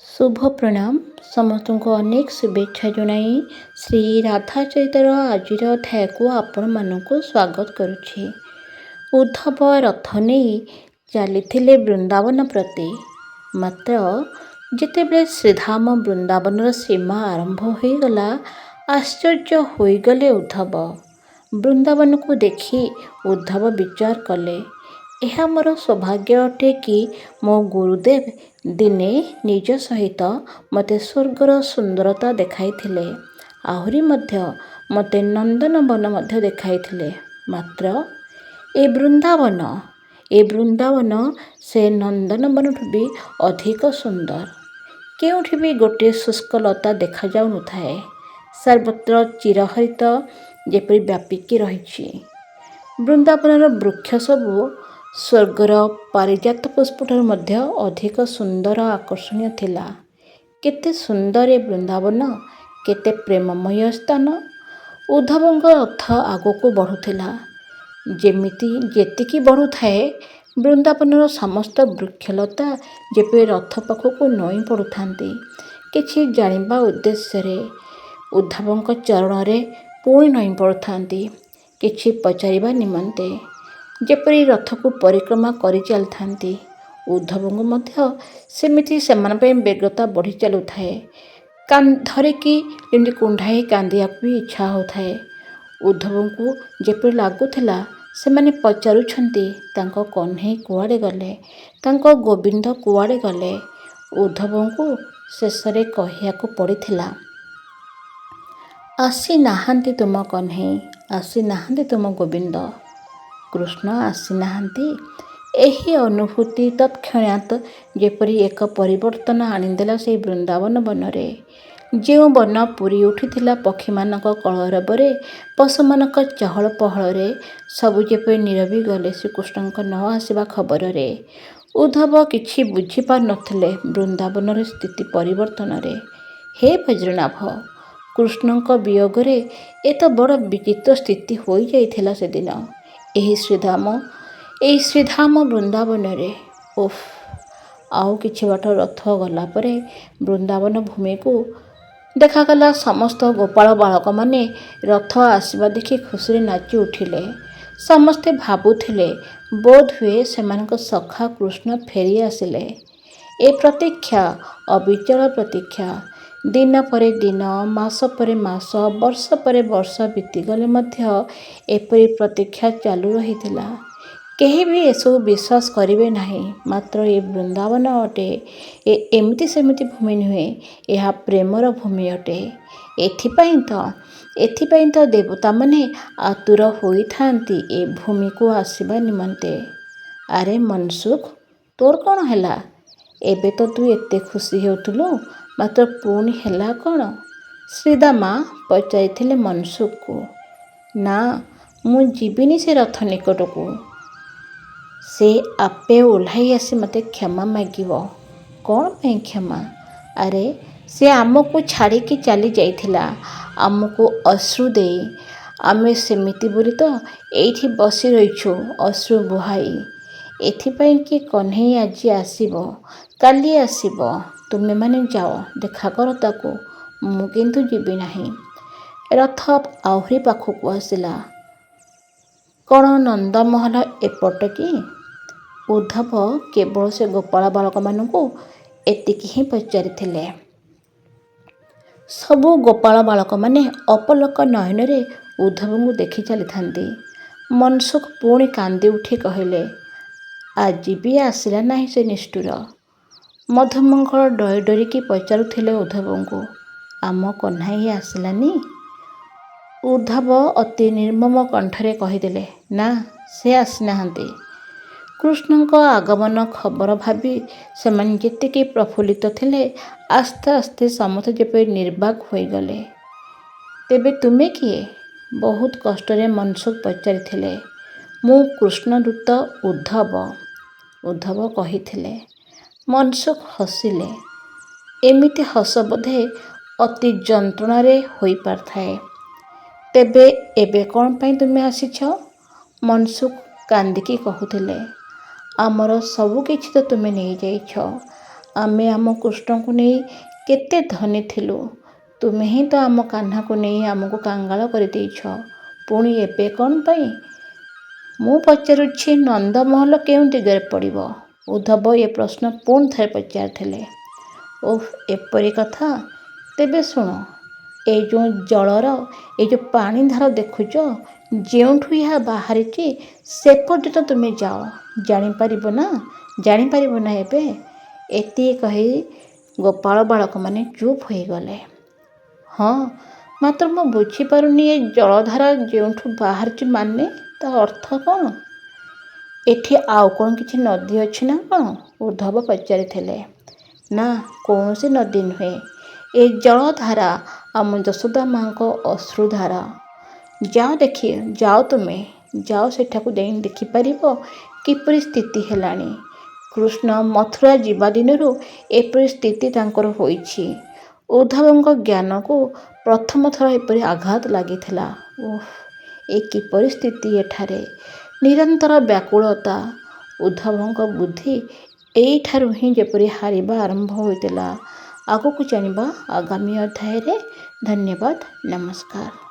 शुभ प्रणाम समस्त को अनेक शुभेच्छा जनाई श्री राधा चरितर आज अध्याय को आपण मानक स्वागत करुछि। उद्धव रथ नहीं चली वृंदावन प्रति मात्र जितेबले श्रीधाम वृंदावन सीमा आरंभ हो गला आश्चर्य होगले उद्धव। वृंदावन को देखि उद्धव विचार कले यह मोर सौभाग्य अटे कि मो गुरुदेव दिने निज सहित मते स्वर्गर सुंदरता देखाइथिले आहुरी मध्य मते नंदनवन मध्य देखाइथिले। मात्र ए वृंदावन से नंदनवन भी अधिक सुंदर। केउठी भी गोटे शुष्कलता देखा जाउ नथाए, सर्वत्र चिरहरित जेपरि व्यापिकी रहिछि। वृंदावनर वृक्ष सबू स्वर्गर पारिजात पुष्पठार मध्य अधिक सुंदर आकर्षणीय थिला। केते सुंदर ए वृंदावन, केते प्रेममय स्थान। उद्धवଙ୍କ रथ आगको बढ़ुथिला, जेमिति जेतिकी बढ़ुथाए वृंदावनर समस्त वृक्षलता जेपरि रथ पाखକୁ नई पड़ुथांती किछि जानिबा उद्देश्य उद्धवଙ୍କ चरणरे पुणी नई पड़ुथांती किछि पचारिबा निमंते, जेपरि रथ को परिक्रमा करि चलथांती। उद्धवଙ୍କୁ ମଧ୍ୟ सेमिति सेमान पे बेगता बढ़ी चलुथाए। धरिकी जेमि कुंढाई कांदिया भी इच्छा होथाए। उद्धवଙ୍କୁ जेपरि लागुथिला सेमाने पचारुछंती तांको कन्हई कुआडे गले, तांको गोविंद कुआडे गले। उद्धवଙ୍କୁ शेषरे कहियाको पड़िथिला, आसी नाहांती तुम कन्हई, आसी नाहांती तुम गोविंद। कृष्ण आसी नाहांती। एही अनुभूति तत्क्षणात जेपरि एक परिवर्तन आनिदेला से वृंदावन वनरे। जो वन पूरी उठिथिला पक्षीमानक कलरवरे, पशुमानक चहल पहलरे, सबु जेपरि नीरवी गले श्रीकृष्णଙ୍କ न आसिबा खबରରେ। उद्धव किछि बुझी पार नथिले वृंदावनर स्थिति परिवर्तनरे। हे वज्रनाभ, कृष्णଙ୍କ वियोगरे एत बड़ विचित्र स्थिति होई जाइथिला सेदिन। एही श्रीधाम वृंदावन रे। उफ, आउ किछि बाट रथ गला परे वृंदावन भूमि को देखागला। समस्त गोपाल बालक माने रथ आसवा देखि खुशी नाची उठिले। समस्ते भाबुथिले बोध हुए सेमानक सखा कृष्ण फेरी आसिले। ए प्रतीक्षा अविचल प्रतीक्षा दिन परे दिन, मास परे मास, वर्ष परे वर्ष बीतीगले मध्य एपरी प्रतीक्षा चालू रहिथिला। केही भी एसबू विश्वास करिवे नाही। मात्र ए वृंदावन अटे एमिति सेमिति भूमि नुहे, यह प्रेमर भूमि अटे। एथिपाई तो देवता माने आतुर होइथांती ए भूमि को आसिबा निमंते। अरे मनसुख, तोर कौन हैला? एबे तो तू एते खुशी हेउथुलु, मात्र पुणी हैला कौन? श्रीदामा पचारिथिले मनसुख को। ना, मु जीविनी से रथ निकट को। से आपे ओह्लाई आसी मते क्षमा मागिबो। कौन पे क्षमा? अरे से आमको छाड़ी की चली जाइथिला, आमको अश्रु दे। आमे सेमिति बोली तो एठी बसी रहिछु अश्रु बुहाई। एथिपाई कि कन्हई आज आसीबो, काली आसीबो। तुमे माने जाओ, देखा कर ताको, मु किंतु जीवी नाही। रथ आहुरी पाखକୁ आसिला। कौन नंदमहल एपट कि? उद्धव केवल से गोपाल बालक मानू एतिकी ही पचारिथिले। सबु गोपाल बालक माने अपलक नयन रे उद्धव को देखि चली थांती। मनसुख पुणी कांदी उठी कहले, आज भी आसिला नहीं से निष्ठुर। मधुमंगल डरी डरिकी पचारुथिले उद्धव को, आम कन्हई आसिलानी? उद्धव अति निर्मम कंठरे कहिदेले, ना, से आसी नाहांती। कृष्णଙ୍କ आगमन खबर भाबी सेमाने जेतिकी प्रफुल्लित थिले, आस्ते आस्ते समस्त जेपरि निर्बाक होइगले। तेबे तुमे किए? बहुत कष्टरे मनसुख पचारिथिले। मु कृष्णदूत उद्धव, उद्धव कहिथिले। मनसुख हसिले। एमिति हस बोधे अति जंत्रणारे होई पारथाए। तेबे एबे कौन पाई तुमे आसीछ? मनसुख कांदिकी कहुथिले। आमर सबु किछि तो तुमे नहीं जाइछ, ଆମେ ଆମ କୃଷ୍ଣଙ୍କୁ ନେଇ କେତେ ଧନୀ ଥିଲୁ। ତୁମେ ହିଁ ତ ଆମ କାହ୍ନାକୁ ନେଇ ଆମକୁ କାଙ୍ଗାଳ କରିଦେଇଛ। ପୁଣି ଏବେ କ'ଣ ପାଇଁ? ମୁଁ ପଚାରୁଛି, ନନ୍ଦମହଲ କେଉଁ ଦିଗରେ ପଡ଼ିବ? ଉଦ୍ଧବ ଏ ପ୍ରଶ୍ନ ପୁଣି ଥରେ ପଚାରିଥିଲେ। ଓଃ, ଏପରି କଥା। ତେବେ ଶୁଣ, ଏଇ ଯେଉଁ ଜଳର, ଏଇ ଯେଉଁ ପାଣିଧାର ଦେଖୁଛ, ଯେଉଁଠୁ ଏହା ବାହାରିଛି ସେପର୍ଯ୍ୟନ୍ତ ତୁମେ ଯାଅ। ଜାଣିପାରିବ ନା ଏବେ? ଏତିକି କହି ଗୋପାଳ ବାଳକମାନେ ଚୁପ୍ ହୋଇଗଲେ। ହଁ, ମାତ୍ର ମୁଁ ବୁଝିପାରୁନି, ଏ ଜଳଧାରା ଯେଉଁଠୁ ବାହାରିଛି ମାନେ ତା ଅର୍ଥ କ'ଣ? ଏଠି ଆଉ କ'ଣ କିଛି ନଦୀ ଅଛି ନା କ'ଣ? ଉଦ୍ଧବ ପଚାରିଥିଲେ। ନା, କୌଣସି ନଦୀ ନୁହେଁ। ଏ ଜଳଧାରା ଆମ ଯଶୋଦା ମା'ଙ୍କ ଅଶ୍ରୁଧାରା। ତୁମେ ଯାଅ, ସେଠାକୁ ଯାଇ ଦେଖିପାରିବ କିପରି ସ୍ଥିତି ହେଲାଣି। କୃଷ୍ଣ ମଥୁରା ଯିବା ଦିନରୁ ଏପରି ସ୍ଥିତି ତାଙ୍କର ହୋଇଛି। ଉଦ୍ଧବଙ୍କ ଜ୍ଞାନକୁ ପ୍ରଥମ ଥର ଏପରି ଆଘାତ ଲାଗିଥିଲା। ଓଃ, ଏ କିପରି ସ୍ଥିତି ଏଠାରେ! ନିରନ୍ତର ବ୍ୟାକୁଳତା। ଉଦ୍ଧବଙ୍କ ବୁଦ୍ଧି ଏଇଠାରୁ ହିଁ ଯେପରି ହାରିବା ଆରମ୍ଭ ହୋଇଥିଲା। ଆଗକୁ ଜାଣିବା ଆଗାମୀ ଅଧ୍ୟାୟରେ। ଧନ୍ୟବାଦ, ନମସ୍କାର।